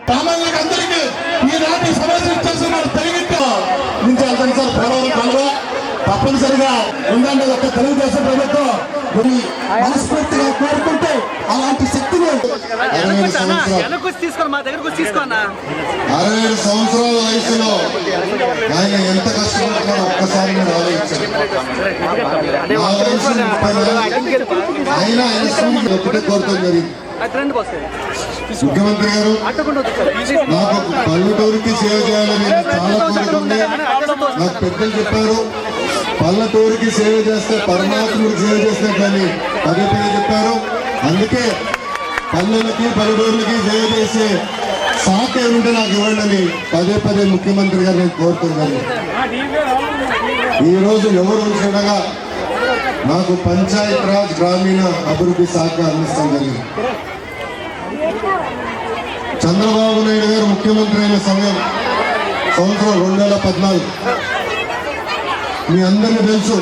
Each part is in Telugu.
సామాన్యులందరికీ ఈనాటి సమస్య ఇచ్చేస్తున్నారు. తెలుగు సార్ పోలవరం తప్పనిసరిగా ఉందండి. ఒక తెలుగుదేశం ప్రభుత్వం మనస్ఫూర్తిగా కోరుకుంటే అలాంటి శక్తిని 67 సంవత్సరాల వయసులో ఆయన ఎంత కష్టపడుతున్నారో ఒక్కసారి నేను ఆలోచించాను. అయినా ఆయన ఒకటే కోరుతాం జరిగింది. ముఖ్యమంత్రి గారు నాకు పల్లెటూరికి సేవ చేయాలని చాలా కోరుకుంది. నాకు పెద్దలు చెప్పారు, పల్లెటూరికి సేవ చేస్తే పరమాత్ముడికి సేవ చేస్తే కానీ పదే పదే చెప్పారు. అందుకే పల్లెలకి పల్లెటూరులకి సేవ చేసే శాఖ ఉంటే నాకు ఇవ్వండి పదే పదే ముఖ్యమంత్రి గారు నేను కోరుతున్నాను. ఈరోజు ఎవరు ఉండగా నాకు పంచాయత్ రాజ్ గ్రామీణ అభివృద్ధి శాఖ అందిస్తాం జరిగింది. చంద్రబాబు నాయుడు గారు ముఖ్యమంత్రి అయిన సంవత్సరం 2014. మీ అందరికీ తెలుసు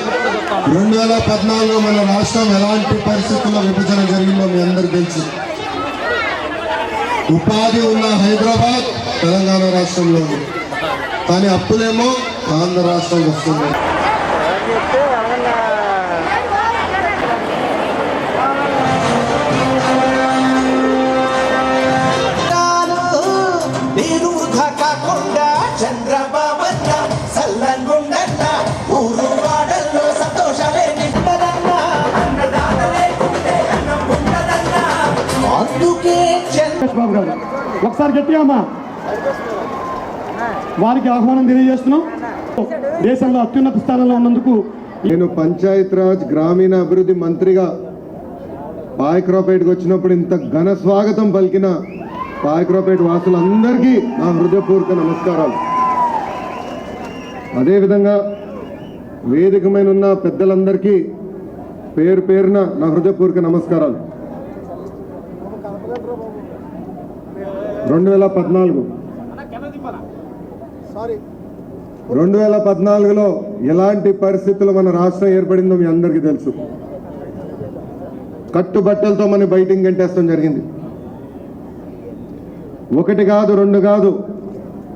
2014లో మన రాష్ట్రం ఎలాంటి పరిస్థితుల్లో విభజన జరిగిందో మీ అందరికీ తెలుసు. ఉపాధి ఉన్న హైదరాబాద్ తెలంగాణ రాష్ట్రంలో ఉంది, కానీ అప్పులేమో ఆంధ్ర రాష్ట్రం వస్తుంది. ఒకసారి గట్టిగా అమ్మా వారికి ఆహ్వానం తెలియజేస్తున్నాం. దేశంలో అత్యున్నత స్థానంలో ఉన్నందుకు నేను పంచాయత్ రాజ్ గ్రామీణ అభివృద్ధి మంత్రిగా పాయక్రాపేటకు వచ్చినప్పుడు ఇంత ఘన స్వాగతం పలికిన పాయక్రాపేట వాసులందరికీ నా హృదయపూర్వక నమస్కారాలు. అదేవిధంగా వేదిక మీద ఉన్న పెద్దలందరికీ పేరు పేరున నా హృదయపూర్వక నమస్కారాలు. 2014లో ఎలాంటి పరిస్థితుల్లో మన రాష్ట్రం ఏర్పడిందో మీ అందరికీ తెలుసు. కట్టుబట్టలతో మన బయటికి గంటేస్తాం జరిగింది. ఒకటి కాదు, రెండు కాదు,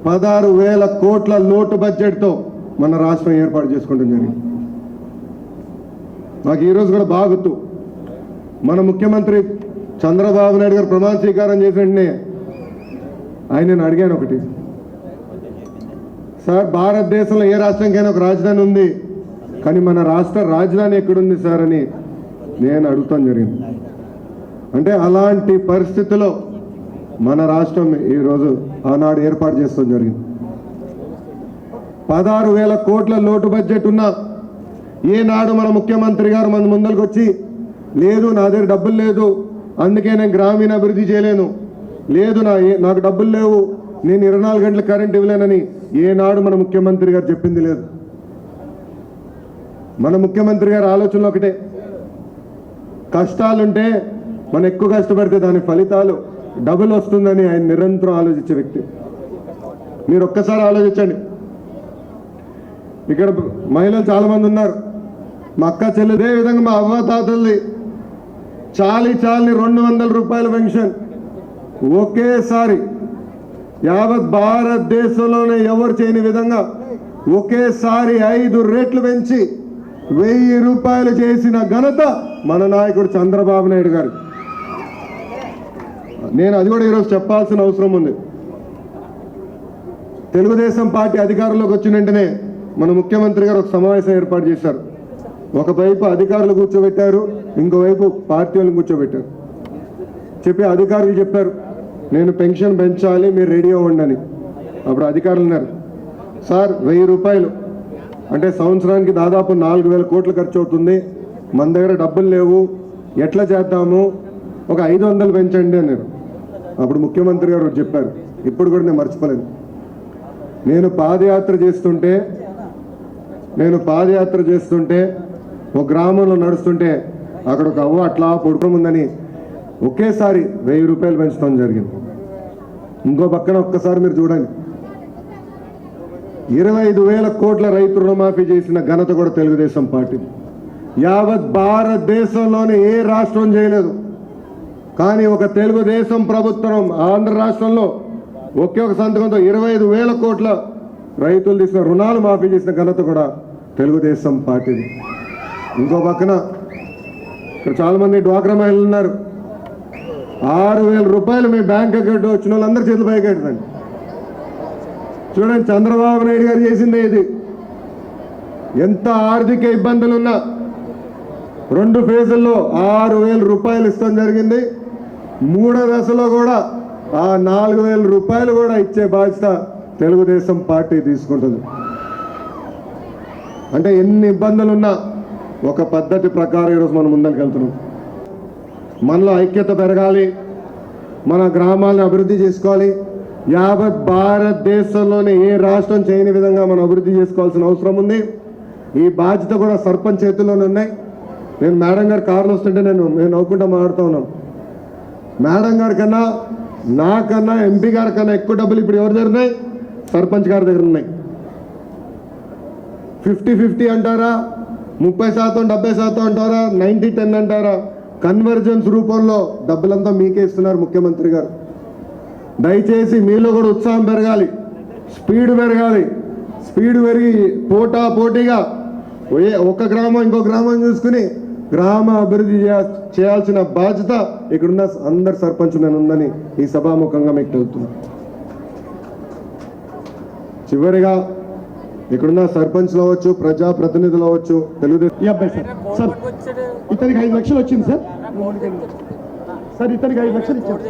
16,000 కోట్ల లోటు బడ్జెట్తో మన రాష్ట్రం ఏర్పాటు చేసుకోవడం జరిగింది. నాకు ఈరోజు కూడా బాగా గుర్తు, మన ముఖ్యమంత్రి చంద్రబాబు నాయుడు గారు ప్రమాణ స్వీకారం చేసిన వెంటనే ఆయన అడిగాను ఒకటి, సార్ భారతదేశంలో ఏ రాష్ట్రంకైనా ఒక రాజధాని ఉంది, కానీ మన రాష్ట్ర రాజధాని ఎక్కడుంది సార్ అని నేను అడుగుతాం జరిగింది. అంటే అలాంటి పరిస్థితుల్లో మన రాష్ట్రం ఈరోజు ఆనాడు ఏర్పాటు చేస్తాం జరిగింది. 16,000 కోట్ల లోటు బడ్జెట్ ఉన్న ఏనాడు మన ముఖ్యమంత్రి గారు మన ముందరికి వచ్చి, లేదు నా దగ్గర డబ్బులు లేదు అందుకే నేను గ్రామీణ అభివృద్ధి చేయలేను, లేదు నాకు డబ్బులు లేవు నేను 24 గంటల కరెంట్ ఇవ్వలేనని ఏనాడు మన ముఖ్యమంత్రి గారు చెప్పింది లేదు. మన ముఖ్యమంత్రి గారి ఆలోచనలు ఒకటే, కష్టాలుంటే మనం ఎక్కువ కష్టపడితే దాని ఫలితాలు డబుల్ వస్తుందని ఆయన నిరంతరం ఆలోచించే వ్యక్తి. మీరు ఒక్కసారి ఆలోచించండి, ఇక్కడ మహిళలు చాలా మంది ఉన్నారు, మా అక్క చెల్లి, అదే విధంగా మా అవ్వ తాతల్ని చాలి 200 రూపాయల పెన్షన్ ఒకేసారి యావత్ భారతదేశంలోనే ఎవరు చేయని విధంగా ఒకేసారి 5 రెట్లు పెంచి 1000 రూపాయలు చేసిన ఘనత మన నాయకుడు చంద్రబాబు నాయుడు గారు. నేను అది కూడా ఈరోజు చెప్పాల్సిన అవసరం ఉంది. తెలుగుదేశం పార్టీ అధికారంలోకి వచ్చిన వెంటనే మన ముఖ్యమంత్రి గారు ఒక సమావేశం ఏర్పాటు చేశారు. ఒకవైపు అధికారులు కూర్చోబెట్టారు, ఇంకోవైపు పార్టీ వాళ్ళని కూర్చోబెట్టారు. చెప్పి అధికారులు చెప్పారు, నేను పెన్షన్ పెంచాలి, మీరు రెడీ అవ్వండి అని. అప్పుడు అధికారులు అన్నారు, సార్ 1000 రూపాయలు అంటే సంవత్సరానికి దాదాపు 4000 కోట్లు ఖర్చు అవుతుంది, మన దగ్గర డబ్బులు లేవు, ఎట్లా చేద్దాము, ఒక 500 పెంచండి అన్నారు. అప్పుడు ముఖ్యమంత్రి గారు చెప్పారు, ఇప్పుడు కూడా నేను మర్చిపోలేను, నేను పాదయాత్ర చేస్తుంటే ఒక గ్రామంలో నడుస్తుంటే అక్కడ ఒక అవ్వ అట్లా పడుకోముందని ఒకేసారి 1000 రూపాయలు పెంచడం జరిగింది. ఇంకో పక్కన ఒక్కసారి మీరు చూడండి, 25,000 కోట్ల రైతు రుణమాఫీ చేసిన ఘనత కూడా తెలుగుదేశం పార్టీ. యావత్ భారతదేశంలోనే ఏ రాష్ట్రం చేయలేదు, కానీ ఒక తెలుగుదేశం ప్రభుత్వం ఆంధ్ర రాష్ట్రంలో ఒకే ఒక సంతకంతో 25,000 కోట్ల రైతులు తీసిన రుణాలు మాఫీ చేసిన ఘనత కూడా తెలుగుదేశం పార్టీది. ఇంకో పక్కన ఇక్కడ చాలామంది డ్వాక్రా మహిళలు ఉన్నారు, 6,000 రూపాయలు మీ బ్యాంక్ అకౌంట్ వచ్చిన వాళ్ళందరూ చేతులు పైకెట్టండి. చూడండి, చంద్రబాబు నాయుడు గారు చేసిందే ఇది. ఎంత ఆర్థిక ఇబ్బందులున్నా 2 ఫేజుల్లో 6,000 రూపాయలు ఇస్తాం జరిగింది. 3వ దశలో కూడా ఆ 4,000 రూపాయలు కూడా ఇచ్చే బాధ్యత తెలుగుదేశం పార్టీ తీసుకుంటుంది. అంటే ఎన్ని ఇబ్బందులున్నా ఒక పద్ధతి ప్రకారం ఈరోజు మనం ముందరికి వెళ్తున్నాం. మనలో ఐక్యత పెరగాలి, మన గ్రామాలను అభివృద్ధి చేసుకోవాలి. యావత్ భారతదేశంలోనే ఏ రాష్ట్రం చేయని విధంగా మనం అభివృద్ధి చేసుకోవాల్సిన అవసరం ఉంది. ఈ బాధ్యత కూడా సర్పంచ్ చేతుల్లోనే ఉన్నాయి. నేను మేడం గారు కారులో వస్తుంటే నేను నవ్వుకుంటా మాట్లాడుతూ ఉన్నాను, మేడం గారి కన్నా నాకన్నా ఎంపీ గారి కన్నా ఎక్కువ డబ్బులు ఇప్పుడు ఎవరి దగ్గర ఉన్నాయి? సర్పంచ్ గారి దగ్గర ఉన్నాయి. 50-50 అంటారా, 30% 70% అంటారా, 90-10 అంటారా, కన్వర్జెన్స్ రూపంలో డబ్బులంతా మీకే ఇస్తున్నారు ముఖ్యమంత్రి గారు. దయచేసి మీలో కూడా ఉత్సాహం పెరగాలి, స్పీడ్ పెరిగి పోటీగా ఒక గ్రామం ఇంకో గ్రామం చూసుకుని గ్రామ అభివృద్ధి చేయాల్సిన బాధ్యత ఇక్కడున్న అందరు సర్పంచ్ నేను ఉందని ఈ సభాముఖంగా మీకు తెలుపుతున్నా. చివరిగా ఇక్కడున్న సర్పంచ్లు అవ్వచ్చు, ప్రజాప్రతినిధులు అవ్వచ్చు, తెలుగుదేశం ఈ అబ్బాయి సార్ ఇతనికి 5 లక్షలు వచ్చింది సార్, ఇతనికి 5 లక్షలు ఇచ్చారు.